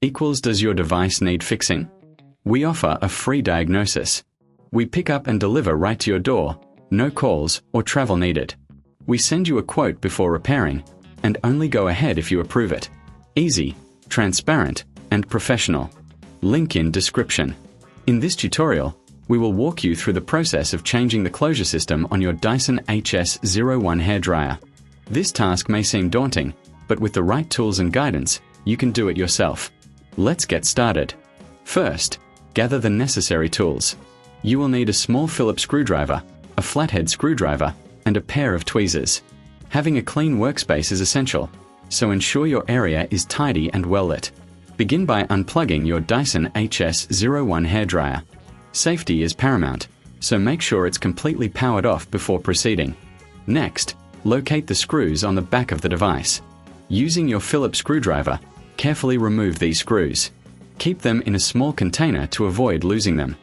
equals does your device need fixing? We offer a free diagnosis. We pick up and deliver right to your door, no calls or travel needed. We send you a quote before repairing, and only go ahead if you approve it. Easy, transparent, and professional. Link in description. In this tutorial, we will walk you through the process of changing the closure system on your Dyson HS01 hairdryer. This task may seem daunting, but with the right tools and guidance, you can do it yourself. Let's get started. First, gather the necessary tools. You will need a small Phillips screwdriver, a flathead screwdriver, and a pair of tweezers. Having a clean workspace is essential, so ensure your area is tidy and well lit. Begin by unplugging your Dyson HS01 hairdryer. Safety is paramount, so make sure it's completely powered off before proceeding. Next, locate the screws on the back of the device. Using your Phillips screwdriver, carefully remove these screws. Keep them in a small container to avoid losing them.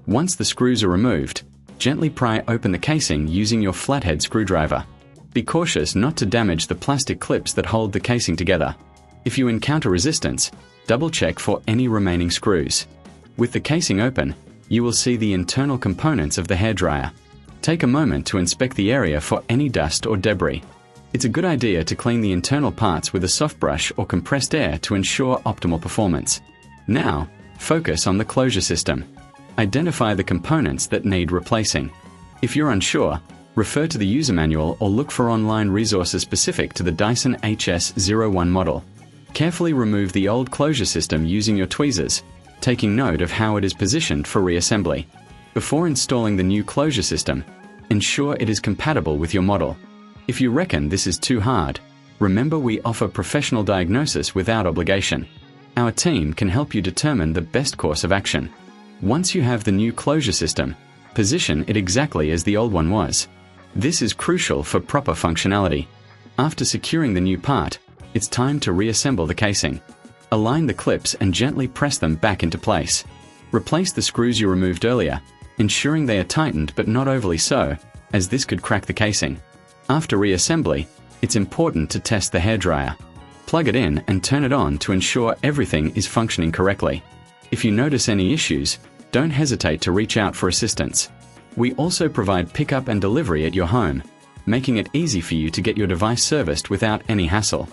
Once the screws are removed, gently pry open the casing using your flathead screwdriver. Be cautious not to damage the plastic clips that hold the casing together. If you encounter resistance, double-check for any remaining screws. With the casing open, you will see the internal components of the hairdryer. Take a moment to inspect the area for any dust or debris. It's a good idea to clean the internal parts with a soft brush or compressed air to ensure optimal performance. Now, focus on the closure system. Identify the components that need replacing. If you're unsure, refer to the user manual or look for online resources specific to the Dyson HS01 model. Carefully remove the old closure system using your tweezers, taking note of how it is positioned for reassembly. Before installing the new closure system, ensure it is compatible with your model. If you reckon this is too hard, remember we offer professional diagnosis without obligation. Our team can help you determine the best course of action. Once you have the new closure system, position it exactly as the old one was. This is crucial for proper functionality. After securing the new part, it's time to reassemble the casing. Align the clips and gently press them back into place. Replace the screws you removed earlier, ensuring they are tightened but not overly so, as this could crack the casing. After reassembly, it's important to test the hairdryer. Plug it in and turn it on to ensure everything is functioning correctly. If you notice any issues, don't hesitate to reach out for assistance. We also provide pickup and delivery at your home, making it easy for you to get your device serviced without any hassle.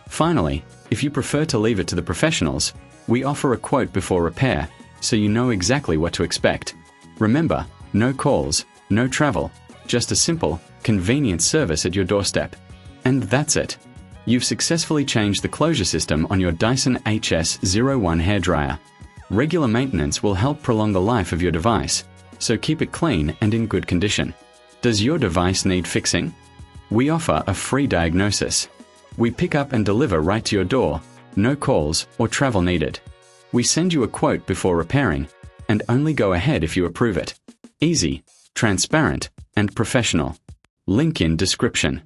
Finally, if you prefer to leave it to the professionals, we offer a quote before repair, so you know exactly what to expect. Remember, no calls, no travel, just a simple, convenient service at your doorstep. And that's it. You've successfully changed the closure system on your Dyson HS01 hairdryer. Regular maintenance will help prolong the life of your device, so keep it clean and in good condition. Does your device need fixing? We offer a free diagnosis. We pick up and deliver right to your door, no calls or travel needed. We send you a quote before repairing, and only go ahead if you approve it. Easy, transparent, and professional. Link in description.